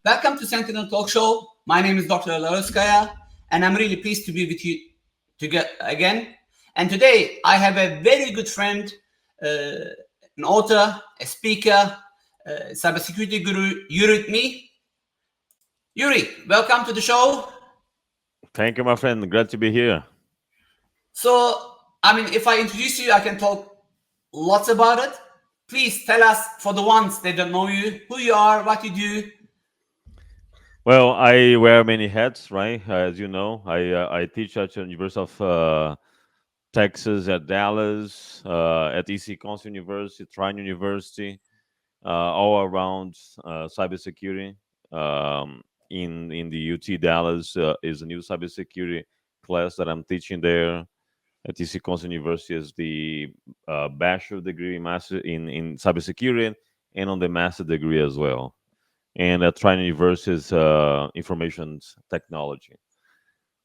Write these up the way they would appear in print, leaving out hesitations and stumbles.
Welcome to Sentinel Talk Show. My name is Dr. Ozkaya, and I'm really pleased to be with you again. And today I have a very good friend, an author, a speaker, cybersecurity guru, Yuri with me. Yuri, welcome to the show. Thank you, my friend. Glad to be here. So, if I introduce you, I can talk lots about it. Please tell us, for the ones that don't know you, who you are, what you do. Well, I wear many hats, right? As you know, I teach at the University of Texas at Dallas, at EC Council University, Trine University, all around cybersecurity. In the UT Dallas is a new cybersecurity class that I'm teaching there. At EC Council University is the bachelor degree, master in cybersecurity, and on the master degree as well. And at Trine University is information technology.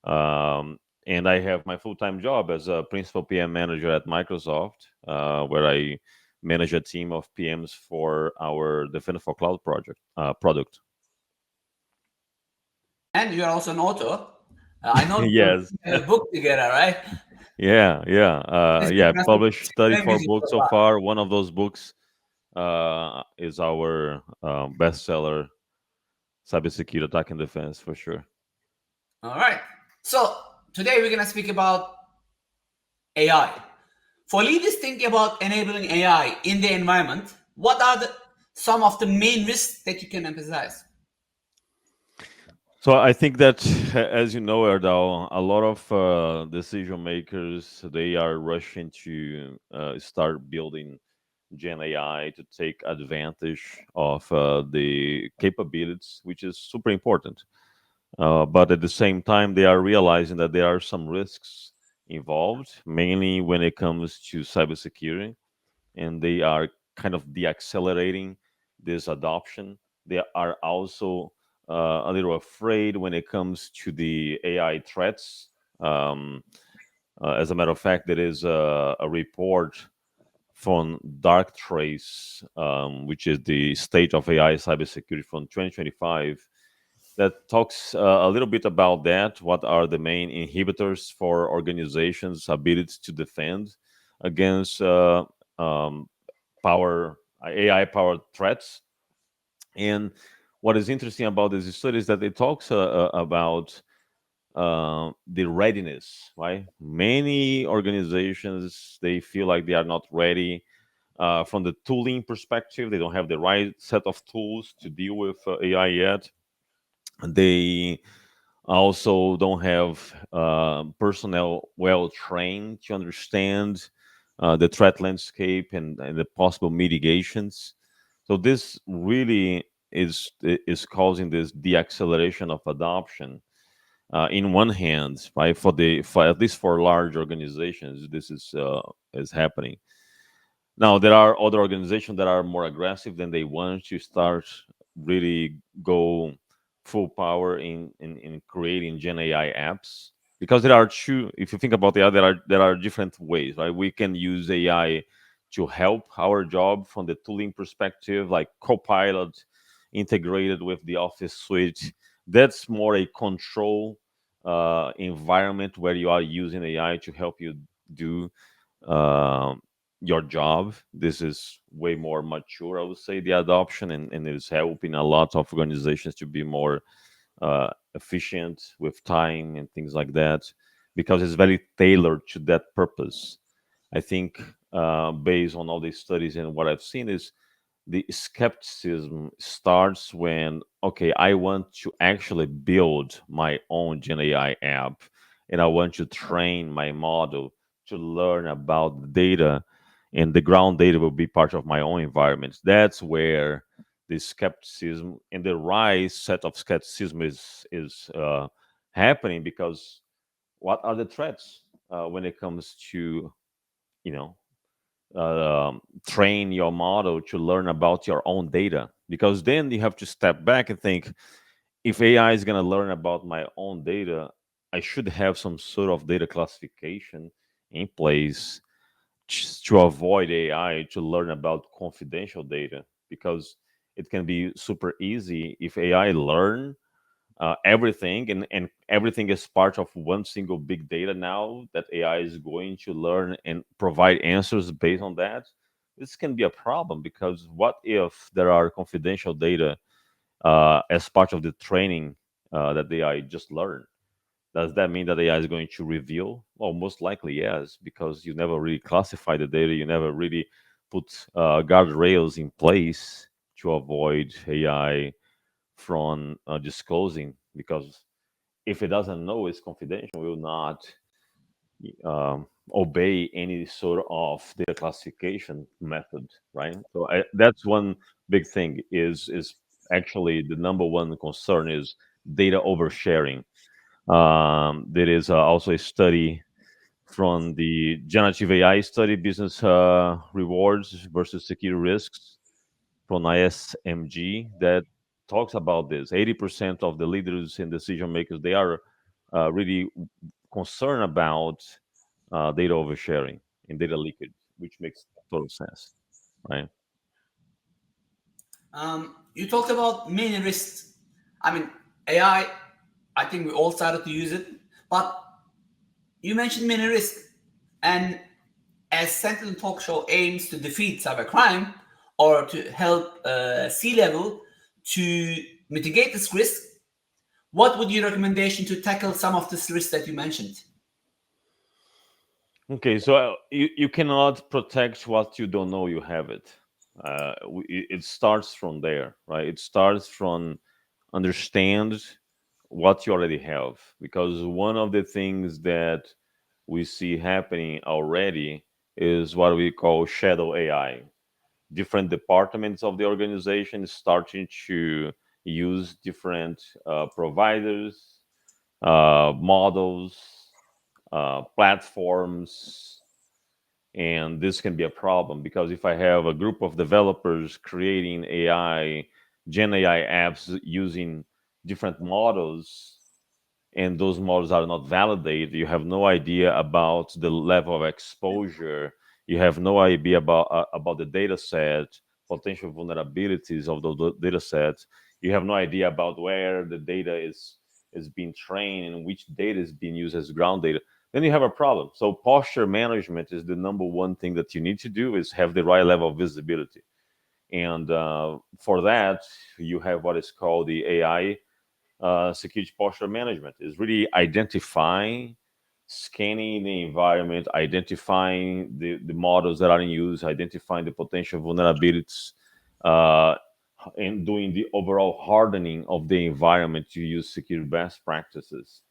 And I have my full-time job as a principal PM manager at Microsoft, where I manage a team of PMs for our Defender for Cloud product. And you're also an author. I know you Yes. have a book together, right? Yeah. Published Language 34 is books so so far. far. One of those books is our bestseller, Cybersecurity Attack and Defense, for sure. All right. So today we're going to speak about AI. For leaders thinking about enabling AI in the environment, what are some of the main risks that you can emphasize? So I think that, as you know, Erdal, a lot of decision makers they are rushing to start building Gen AI to take advantage of the capabilities, which is super important. But at the same time, they are realizing that there are some risks involved, mainly when it comes to cybersecurity, and they are kind of deaccelerating this adoption. They are also a little afraid when it comes to the AI threats. Um, as a matter of fact, there is a report from Dark Trace, which is the state of AI cybersecurity from 2025, that talks a little bit about that. What are the main inhibitors for organizations' ability to defend against um, power AI powered threats? And what is interesting about this study is that it talks about the readiness. Right, many organizations they feel like they are not ready from the tooling perspective. They don't have the right set of tools to deal with AI yet. They also don't have personnel well trained to understand the threat landscape and the possible mitigations. So this really is causing this deacceleration of adoption. In one hand, right, for at least for large organizations, this is happening. Now there are other organizations that are more aggressive than they want to start really go full power in creating Gen AI apps, because there are two. If you think about the other, there are different ways, right? We can use AI to help our job from the tooling perspective, like Copilot integrated with the Office suite. That's more a control environment where you are using AI to help you do um, your job. This is way more mature, I would say, the adoption, and it is helping a lot of organizations to be more efficient with time and things like that, because it's very tailored to that purpose. I think, based on all these studies and what I've seen, is the skepticism starts when, okay, I want to actually build my own Gen AI app, and I want to train my model to learn about the data, and the ground data will be part of my own environment. That's where the skepticism and the rise set of skepticism is happening, because what are the threats when it comes to, you know train your model to learn about your own data? Because then you have to step back and think, if AI is going to learn about my own data, I should have some sort of data classification in place to avoid AI to learn about confidential data. Because it can be super easy if AI learn everything, and everything is part of one single big data now that AI is going to learn and provide answers based on that. This can be a problem because what if there are confidential data as part of the training that the AI just learned? Does that mean that AI is going to reveal? Well, most likely yes, because you never really classify the data. You never really put guardrails in place to avoid AI from disclosing. Because if it doesn't know it's confidential, it will not obey any sort of data classification method, right? So that's one big thing. Is actually the number one concern is data oversharing. There is also a study from the generative AI study, business rewards versus security risks from ISMG, that talks about this. 80% of the leaders and decision makers, they are really concerned about data oversharing and data leakage, which makes total sense, right? You talked about many risks. I mean, AI, I think we all started to use it, but you mentioned many risks. And as Sentinel Talk Show aims to defeat cybercrime or to help C-level to mitigate this risk, what would your recommendation to tackle some of this risk that you mentioned? Okay, so you cannot protect what you don't know you have it. It starts from there, right? It starts from understand what you already have, because one of the things that we see happening already is what we call shadow AI. Different departments of the organization starting to use different providers, models, platforms, and this can be a problem because if I have a group of developers creating AI, Gen AI apps using different models, and those models are not validated, you have no idea about the level of exposure. You have no idea about the data set, potential vulnerabilities of the data sets. You have no idea about where the data is being trained and which data is being used as ground data. Then you have a problem. So posture management is the number one thing that you need to do, is have the right level of visibility. And for that, you have what is called the AI security posture management. Is really identifying, scanning the environment, identifying the models that are in use, identifying the potential vulnerabilities, uh, and doing the overall hardening of the environment to use security best practices.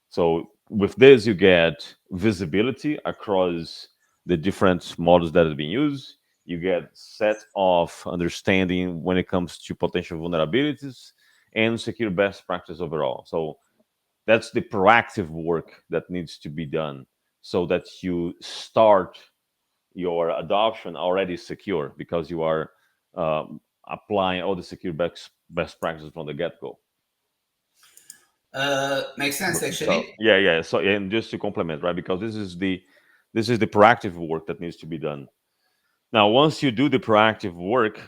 So with this, you get visibility across the different models that have been used. You get set of understanding when it comes to potential vulnerabilities and secure best practice overall. So that's the proactive work that needs to be done so that you start your adoption already secure because you are applying all the secure best practices from the get-go. Makes sense, So actually. yeah, yeah. So and just to complement, right? Because this is the proactive work that needs to be done. Now, once you do the proactive work,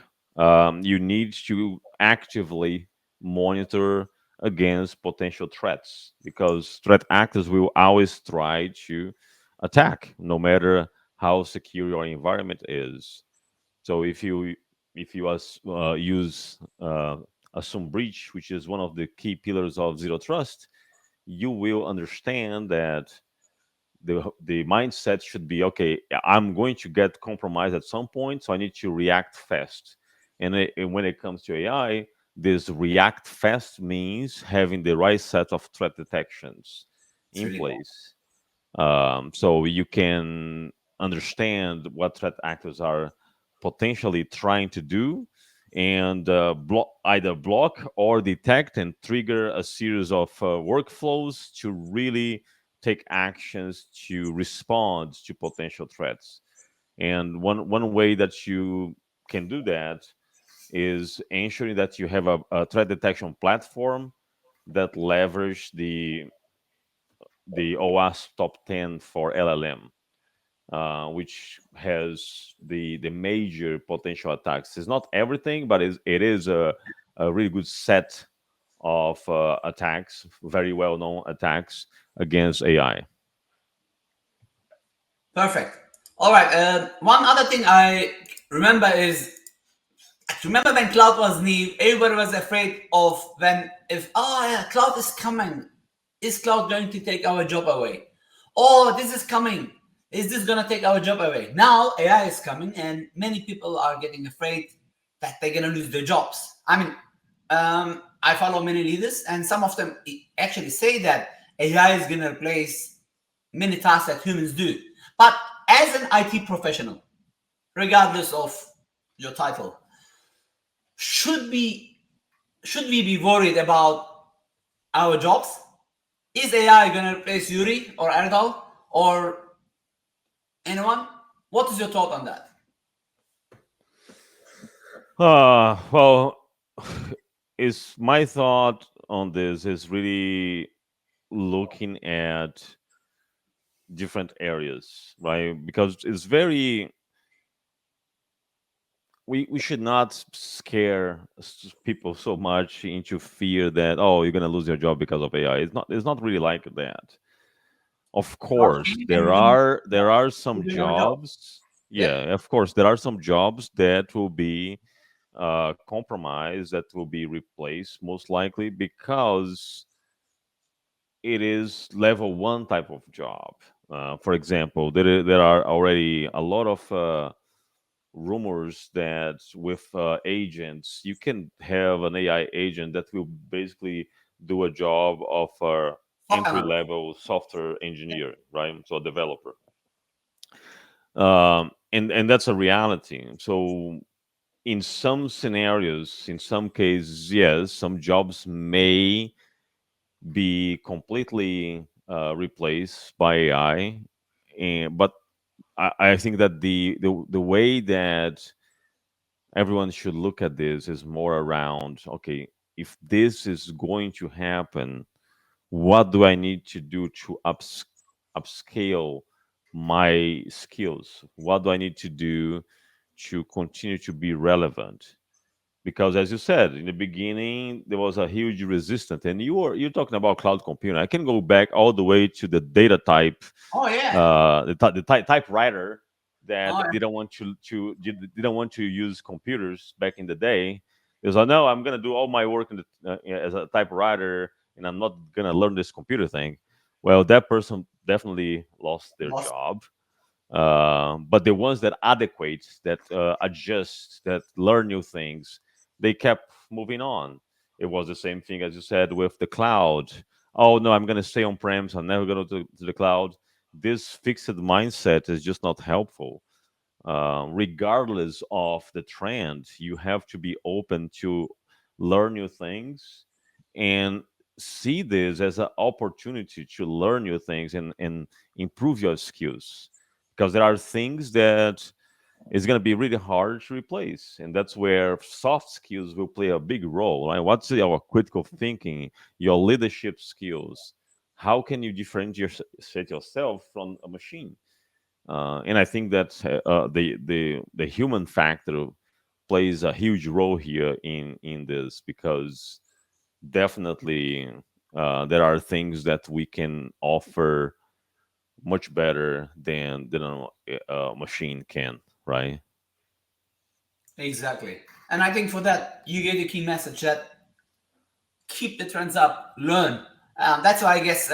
you need to actively monitor against potential threats because threat actors will always try to attack, no matter how secure your environment is. So if you use assume breach, which is one of the key pillars of zero trust, you will understand that the mindset should be, okay, I'm going to get compromised at some point, so I need to react fast. And when it comes to AI, this react fast means having the right set of threat detections It's in really cool. place, so you can understand what threat actors are potentially trying to do, and either block or detect and trigger a series of workflows to really take actions to respond to potential threats. And one way that you can do that is ensuring that you have a threat detection platform that leverage the OWASP top 10 for LLM. which has the major potential attacks. It's not everything, but it is a really good set of attacks, very well known attacks against AI. Perfect. All right. One other thing I remember is, remember when cloud was new, everybody was afraid of when, if, oh yeah, cloud is coming. Is cloud going to take our job away? Oh, this is coming. Is this going to take our job away? Now AI is coming, and many people are getting afraid that they're going to lose their jobs. I mean, I follow many leaders, and some of them actually say that AI is going to replace many tasks that humans do. But as an IT professional, regardless of your title, should we be worried about our jobs? Is AI going to replace Yuri or Erdal or anyone? What is your thought on that? Well, is my thought on this is really looking at different areas, right? Because it's very we should not scare people so much into fear that, oh, you're gonna lose your job because of AI. It's not really like that. Of Cloud course, coming and there we are there are some losing our job. jobs. Yeah, Yeah, of course, there are some jobs that will be compromised, that will be replaced most likely because it is level one type of job. For example, there are already a lot of rumors that with agents, you can have an AI agent that will basically do a job of fuck entry analyst. level software Yeah. engineer, right? So a developer. And that's a reality. So in some scenarios, in some cases, yes, some jobs may be completely replaced by AI. But I think that the way that everyone should look at this is more around, okay, if this is going to happen, what do I need to do to upscale my skills? What do I need to do to continue to be relevant? Because as you said in the beginning, there was a huge resistance, and you're talking about cloud computing. I can go back all the way to the data type, Oh yeah. the typewriter Oh that yeah. didn't want to use computers back in the day. It was like, no, I'm gonna do all my work as a typewriter, and I'm not gonna learn this computer thing. Well, that person definitely lost their Lost. job. But the ones that adequate, that adjust, that learn new things, they kept moving on. It was the same thing as you said with the cloud. Oh no, I'm going to stay on premise. I'm never going to the cloud. This fixed mindset is just not helpful. Regardless of the trend, you have to be open to learn new things and see this as an opportunity to learn new things and improve your skills, because there are things that is going to be really hard to replace, and that's where soft skills will play a big role, right? What's your critical thinking, your leadership skills? How can you differentiate yourself from a machine? And I think that the human factor plays a huge role here in this, because definitely there are things that we can offer much better than a machine can, right? Exactly. And I think for that, you gave the key message that keep the trends up, learn. That's why I guess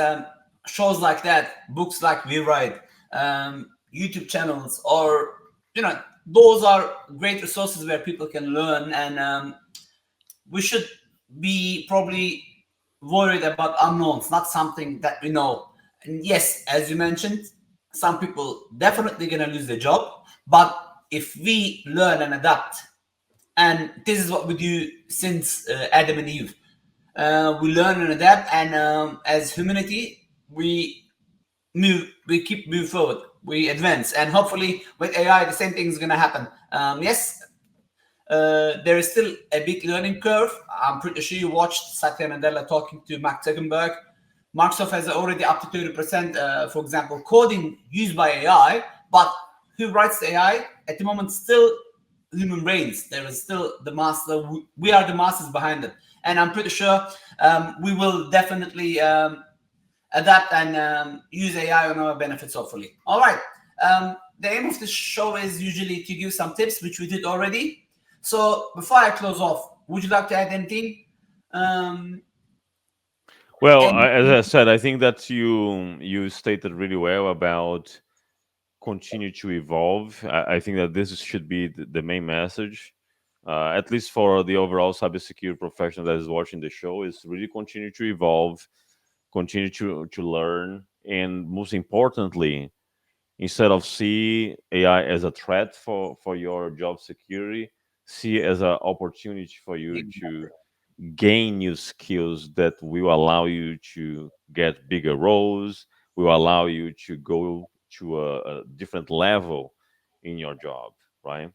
shows like that, books like we write, YouTube channels, or you know, those are great resources where people can learn, and we should be probably worried about unknowns, not something that we know. And yes, as you mentioned, some people definitely gonna lose their job, but if we learn and adapt, and this is what we do since Adam and Eve. We learn and adapt, and as humanity, we keep move forward, we advance, and hopefully with AI, the same thing is gonna happen. Yes, there is still a big learning curve. I'm pretty sure you watched Satya Nadella talking to Mark Zuckerberg. Microsoft has already up to 30%, for example, coding used by AI, But who writes the AI? At the moment, still human brains. There is still the master. We are the masters behind it. And I'm pretty sure we will definitely adapt and use AI on our benefits, hopefully. All right. The aim of this show is usually to give some tips, which we did already. So before I close off, would you like to add anything? Um, Well, and as I said, I think that you stated really well about continue to evolve. I think that this should be the main message, at least for the overall cybersecurity professional that is watching the show, is really continue to evolve, continue to learn, and most importantly, instead of see AI as a threat for your job security, see it as an opportunity for you to gain new skills that will allow you to get bigger roles, will allow you to go to a different level in your job, right?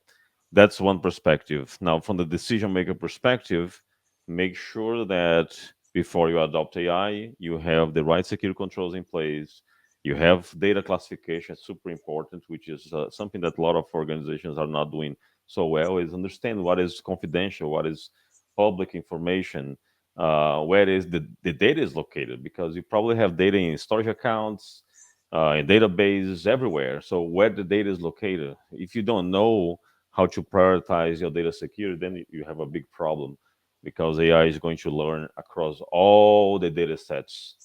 That's one perspective. Now, from the decision maker perspective, make sure that before you adopt AI, you have the right security controls in place. You have data classification, super important, which is something that a lot of organizations are not doing so well. Is understand what is confidential, what is public information, where is the data is located, because you probably have data in storage accounts, in databases everywhere. So where the data is located, if you don't know how to prioritize your data security, then you have a big problem, because AI is going to learn across all the data sets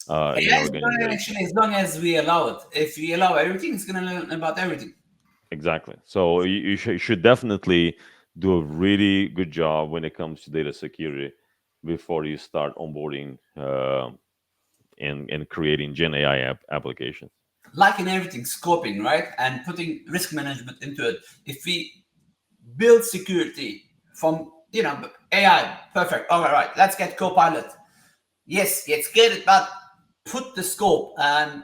in an AI is going to organization. actually, as long as we allow it. If we allow everything, it's going to learn about everything. Exactly. So you should definitely do a really good job when it comes to data security before you start onboarding and creating Gen AI applications. Like in everything, scoping, right? And putting risk management into it. If we build security from, AI, perfect. All right, let's get Copilot. Yes, let's get it, but put the scope and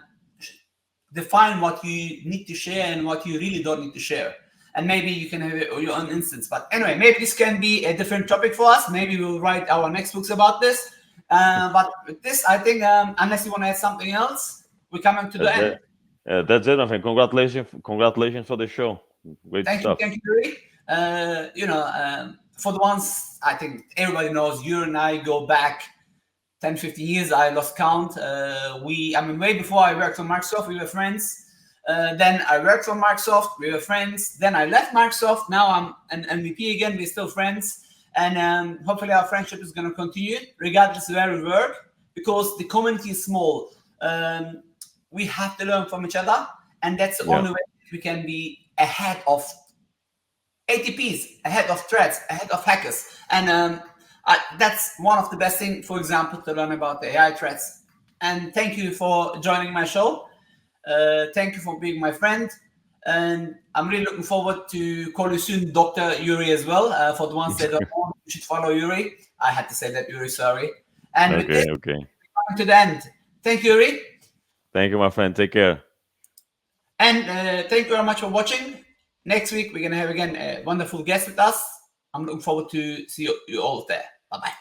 define what you need to share and what you really don't need to share. And maybe you can have your own instance. But anyway, maybe this can be a different topic for us. Maybe we'll write our next books about this. But with this, I think, unless you want to add something else, we're coming to the That's end. it. That's it, my friend. Congratulations for the show. Great stuff. Thank you, Yuri. For the ones, I think everybody knows, you and I go back 10, 15 years. I lost count. Way before I worked on Microsoft, we were friends. Then I worked for Microsoft, we were friends. Then I left Microsoft. Now I'm an MVP again. We're still friends. And hopefully our friendship is going to continue regardless of where we work, because the community is small. We have to learn from each other. And that's the Yeah. only way we can be ahead of ATPs, ahead of threats, ahead of hackers. And that's one of the best things, for example, to learn about the AI threats. And thank you for joining my show. Thank you for being my friend. And I'm really looking forward to call you soon, Dr. Yuri, as well. For the ones that don't know, you should follow Yuri. I had to say that, Yuri, sorry. And with this, Okay. Okay. we're coming to the end. Thank you, Yuri. Thank you, my friend. Take care. And thank you very much for watching. Next week, we're going to have again a wonderful guest with us. I'm looking forward to see you all there. Bye-bye.